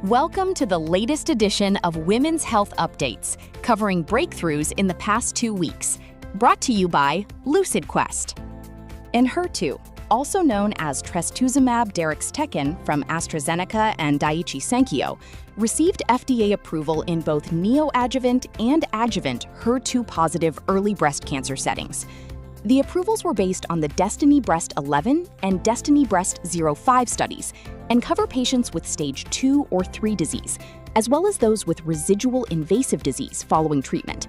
Welcome to the latest edition of Women's Health Updates, covering breakthroughs in the past 2 weeks. Brought to you by LucidQuest. Enhertu, also known as trastuzumab deruxtecan from AstraZeneca and Daiichi Sankyo, received FDA approval in both neoadjuvant and adjuvant HER2-positive early breast cancer settings. The approvals were based on the Destiny Breast 11 and Destiny Breast 05 studies and cover patients with stage 2 or 3 disease, as well as those with residual invasive disease following treatment.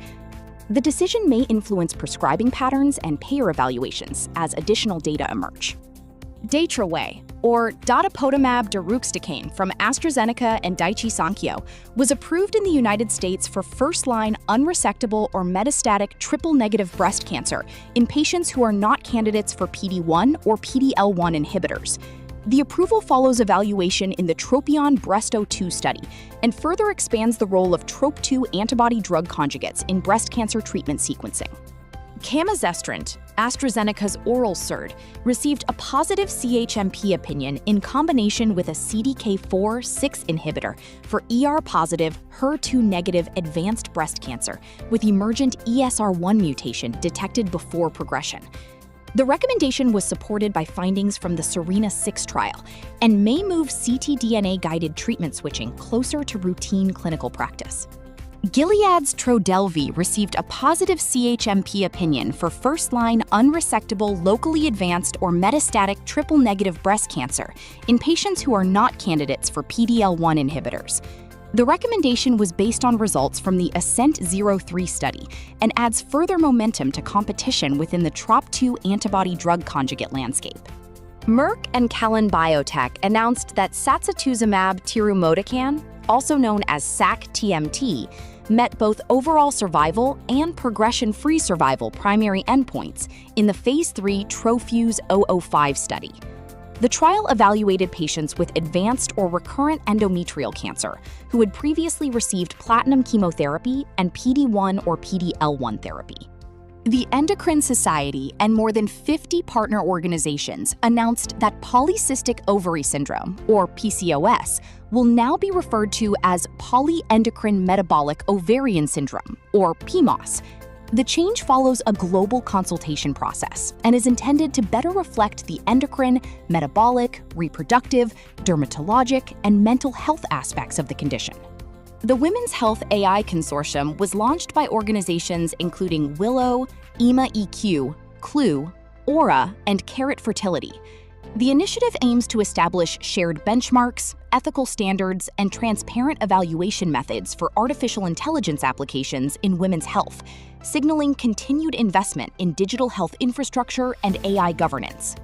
The decision may influence prescribing patterns and payer evaluations as additional data emerge. Datroway, or datopotamab deruxtecan from AstraZeneca and Daiichi Sankyo, was approved in the United States for first-line unresectable or metastatic triple-negative breast cancer in patients who are not candidates for PD-1 or PD-L1 inhibitors. The approval follows evaluation in the TROPION-Breast02 study and further expands the role of TROP2 antibody-drug conjugates in breast cancer treatment sequencing. Camizestrant, AstraZeneca's oral SERD, received a positive CHMP opinion in combination with a CDK4/6 inhibitor for ER-positive, HER2-negative advanced breast cancer with emergent ESR1 mutation detected before progression. The recommendation was supported by findings from the SERENA-6 trial and may move ctDNA-guided treatment switching closer to routine clinical practice. Gilead's Trodelvy received a positive CHMP opinion for first-line unresectable, locally advanced, or metastatic triple-negative breast cancer in patients who are not candidates for PD-L1 inhibitors. The recommendation was based on results from the ASCENT-03 study and adds further momentum to competition within the TROP2 antibody-drug conjugate landscape. Merck and Callen Biotech announced that sacituzumab tirumotecan, also known as sac-TMT, met both overall survival and progression-free survival primary endpoints in the Phase 3 TroFuse-005 study. The trial evaluated patients with advanced or recurrent endometrial cancer who had previously received platinum chemotherapy and PD-1 or PD-L1 therapy. The Endocrine Society and more than 50 partner organizations announced that polycystic ovary syndrome, or PCOS, will now be referred to as polyendocrine metabolic ovarian syndrome, or PMOS. The change follows a global consultation process and is intended to better reflect the endocrine, metabolic, reproductive, dermatologic, and mental health aspects of the condition. The Women's Health AI Consortium was launched by organizations including Willow, EMA-EQ, Clue, Aura, and Carrot Fertility. The initiative aims to establish shared benchmarks, ethical standards, and transparent evaluation methods for artificial intelligence applications in women's health, signaling continued investment in digital health infrastructure and AI governance.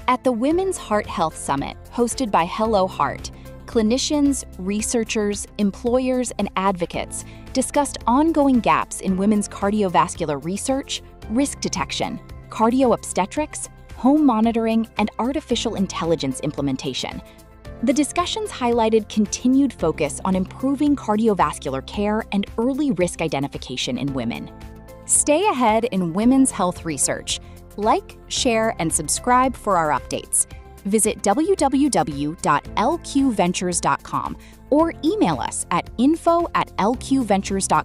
At the Women's Heart Health Summit, hosted by Hello Heart, clinicians, researchers, employers, and advocates discussed ongoing gaps in women's cardiovascular research, risk detection, cardio-obstetrics, home monitoring, and artificial intelligence implementation. The discussions highlighted continued focus on improving cardiovascular care and early risk identification in women. Stay ahead in women's health research. Like, share, and subscribe for our updates. Visit www.lqventures.com or email us at info@lqventures.com